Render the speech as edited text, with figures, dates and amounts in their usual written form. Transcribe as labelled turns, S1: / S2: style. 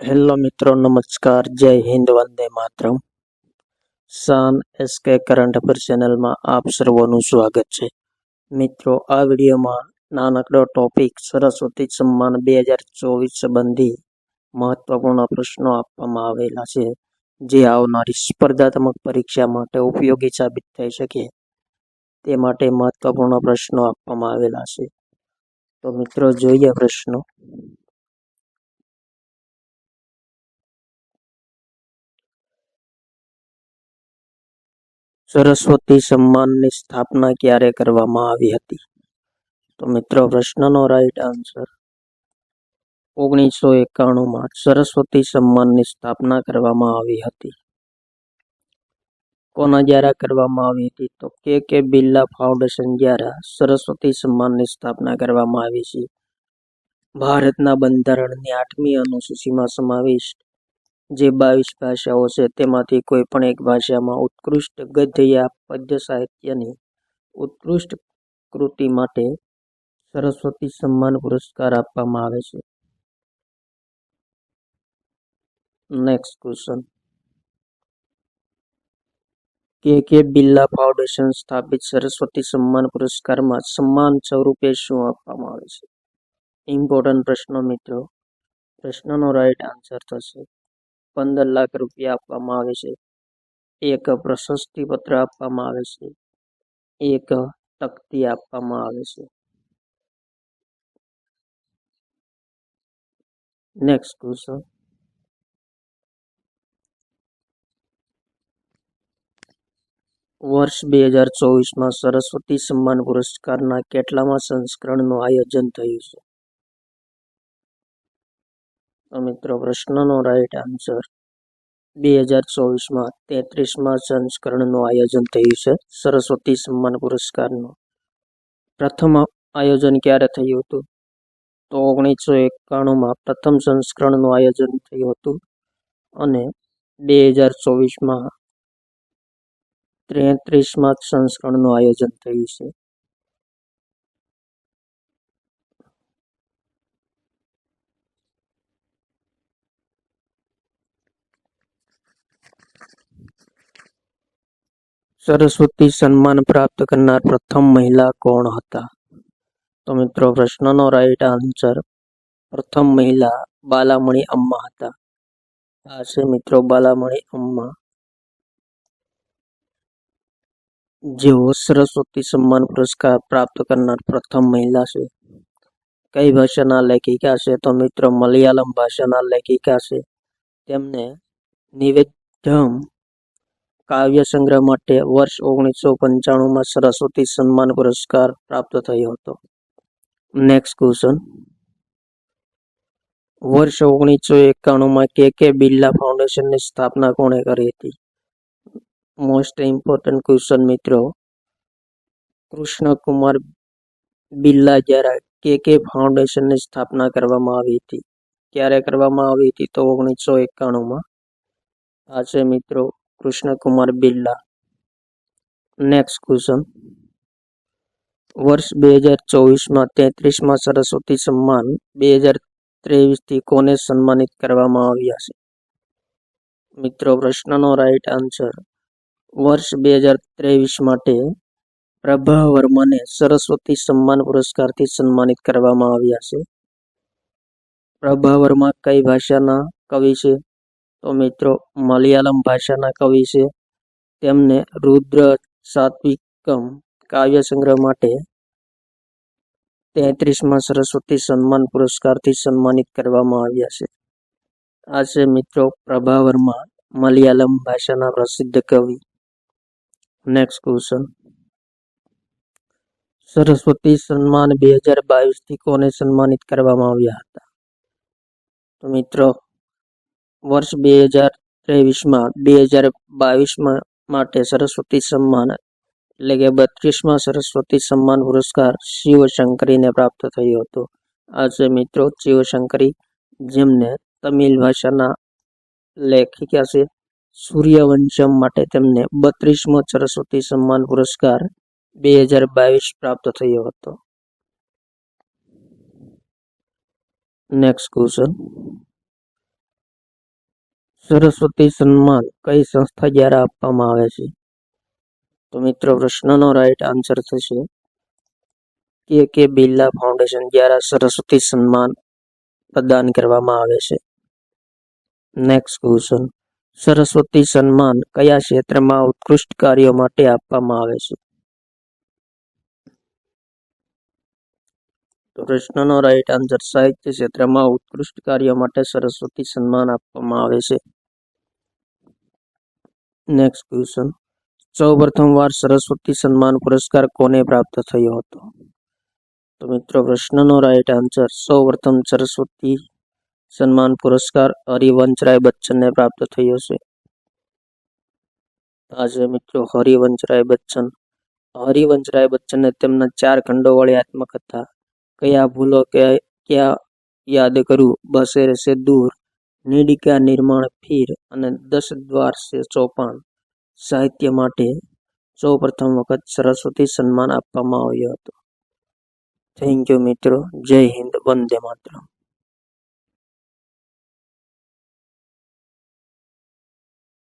S1: Hello મિત્રો, નમસ્કાર, જય હિન્દ, વંદે માતરમ. શાન એસકે કરંટ અફેર ચેનલમાં આપ સર્વનું સ્વાગત છે. મિત્રો, આ વિડીયોમાં નાનકડો ટોપિક સરસ્વતી સન્માન 2024 સંબંધી મહત્વપૂર્ણ પ્રશ્નો આપવામાં આવેલા છે, જે આવનારી સ્પર્ધાત્મક પરીક્ષા માટે ઉપયોગી સાબિત થઈ શકે તે માટે મહત્વપૂર્ણ પ્રશ્નો આપવામાં આવેલા છે. તો મિત્રો, જોઈએ પ્રશ્નો. સરસ્વતી સન્માનની સ્થાપના ક્યારે કરવામાં આવી હતી? તો મિત્રો, પ્રશ્નનો રાઈટ આન્સર 1991માં સરસ્વતી સન્માનની સ્થાપના કરવામાં આવી હતી. કોના દ્વારા કરવામાં આવી હતી? તો કે બિરલા ફાઉન્ડેશન દ્વારા સરસ્વતી સન્માનની સ્થાપના કરવામાં આવી છે. ભારતના બંધારણની 8મી અનુસૂચિમાં સમાવિષ્ટ જે 22 ભાષાઓ છે તેમાંથી કોઈ પણ એક ભાષામાં ઉત્કૃષ્ટ ગદ્ય યા પદ્ય સાહિત્યની ઉત્કૃષ્ટ કૃતિ માટે સરસ્વતી સન્માન પુરસ્કાર આપવામાં આવે છે. Next question. કે બિરલા ફાઉન્ડેશન સ્થાપિત સરસ્વતી સન્માન પુરસ્કારમાં સન્માન સ્વરૂપે શું આપવામાં આવે છે? ઇમ્પોર્ટન્ટ પ્રશ્નો મિત્રો. પ્રશ્નનો રાઈટ આન્સર થશે 15 લાખ રૂપિયા આપવામાં આવે છે. એક પ્રશસ્તિ પત્ર આપવામાં આવે છે. એક તકતી આપવામાં આવે છે. Next question. વર્ષ 2024માં સરસ્વતી સન્માન પુરસ્કારના કેટલામા સંસ્કરણનું આયોજન થયું છે? તો મિત્રો, પ્રશ્નનો રાઈટ આન્સર 2024માં 33મા સંસ્કરણનું આયોજન થયું છે સરસ્વતી સન્માન પુરસ્કારનું. પ્રથમ આયોજન ક્યારે થયું હતું? તો 1991માં પ્રથમ સંસ્કરણનું આયોજન થયું હતું અને 2024માં 33મા સંસ્કરણનું આયોજન થયું છે. સરસ્વતી સન્માન પ્રાપ્ત કરનાર પ્રથમ મહિલા કોણ હતા? તો મિત્રો, પ્રશ્નનો રાઈટ આન્સર પ્રથમ મહિલા બાલામણી અમ્મા હતા. આ છે મિત્રો બાલામણી અમ્મા, જેઓ સરસ્વતી સન્માન પુરસ્કાર પ્રાપ્ત કરનાર પ્રથમ મહિલા છે. કઈ ભાષાના લેખિકા છે? તો મિત્રો, મલયાલમ ભાષાના લેખિકા છે. તેમને નિવેદ્યમ કાવ્ય સંગ્રહ માટે વર્ષ 1995માં સરસ્વતી સન્માન પુરસ્કાર પ્રાપ્ત થયો હતો. Next question. વર્ષ 1991માં કે બિરલા ફાઉન્ડેશનની સ્થાપના કોણે કરી હતી? મોસ્ટ ઇમ્પોર્ટન્ટ ક્વેશ્ચન મિત્રો. કૃષ્ણકુમાર બિરલા દ્વારા કે ફાઉન્ડેશનની સ્થાપના કરવામાં આવી હતી. ક્યારે કરવામાં આવી હતી? તો 1991માં. આ છે મિત્રો કૃષ્ણકુમાર બિરલા. Next question. વર્ષ 2024માં 33મા સરસ્વતી સન્માન 2023થી કોને સન્માનિત કરવામાં આવ્યા છે? મિત્રો, પ્રશ્નનો રાઈટ આન્સર વર્ષ 2023 માટે પ્રભા વર્માને સરસ્વતી સન્માન પુરસ્કારથી સન્માનિત કરવામાં આવ્યા છે. પ્રભા વર્મા કઈ ભાષાના કવિ છે? તો મિત્રો, મલયાલમ ભાષાના કવિ છે. તેમને રુદ્ર સાત્વિકમ કાવ્ય સંગ્રહ માટે 33મા સરસ્વતી સન્માન પુરસ્કારથી સન્માનિત કરવામાં આવ્યા છે. આ છે મિત્રો પ્રભા વર્મા, મલયાલમ ભાષાના પ્રસિદ્ધ કવિ. Next question. સરસ્વતી સન્માન 2022થી કોને સન્માનિત કરવામાં આવ્યા હતા? તો મિત્રો, વર્ષ 2023માં માટે સરસ્વતી સન્માન એટલે કે 32મા સરસ્વતી સન્માન પુરસ્કાર શિવશંકરીને પ્રાપ્ત થયો હતો. આ છે મિત્રો શિવશંકરી, જેમને તમિલ ભાષાના લેખિકા છે. સૂર્યવંશમ માટે તેમને 32મો સરસ્વતી સન્માન પુરસ્કાર 2022 પ્રાપ્ત થયો હતો. Next question. સરસ્વતી સન્માન કઈ સંસ્થા દ્વારા આપવામાં આવે છે? તો મિત્રો પ્રશ્નનો રાઈટ આન્સર થશે કે બિરલા ફાઉન્ડેશન દ્વારા સરસ્વતી સન્માન પ્રદાન કરવામાં આવે છે. નેક્સ્ટ ક્વેશ્ચન, સરસ્વતી સન્માન કયા ક્ષેત્રમાં ઉત્કૃષ્ટ કાર્યો માટે આપવામાં આવે છે? તો પ્રશ્નનો રાઈટ આન્સર સાહિત્ય ક્ષેત્રમાં ઉત્કૃષ્ટ કાર્યો માટે સરસ્વતી સન્માન આપવામાં આવે છે. નેક્સ્ટ ક્વેશ્ચન, સૌપ્રથમવાર સરસ્વતી સન્માન પુરસ્કાર કોને પ્રાપ્ત થયો હતો? તો મિત્રો પ્રશ્નનો રાઈટ આન્સર સૌપ્રથમ સરસ્વતી સન્માન પુરસ્કાર હરિવંશરાય બચ્ચનને પ્રાપ્ત થયો છે. આજે મિત્રો હરિવંશરાય બચ્ચને તેમના 4 ખંડોવાળી આત્મકથા કયા ભૂલો ક્યાં યાદ કરું, બસે રહેશે દૂર, નીડી કા નિર્માણ ફીર અને 10 દ્વાર સે ચોપાન સાહિત્ય માટે સૌપ્રથમ વખત સરસ્વતી સન્માન આપવામાં આવ્યો હતો. થેન્ક યુ મિત્રો. જય હિન્દ. વંદે માતરમ.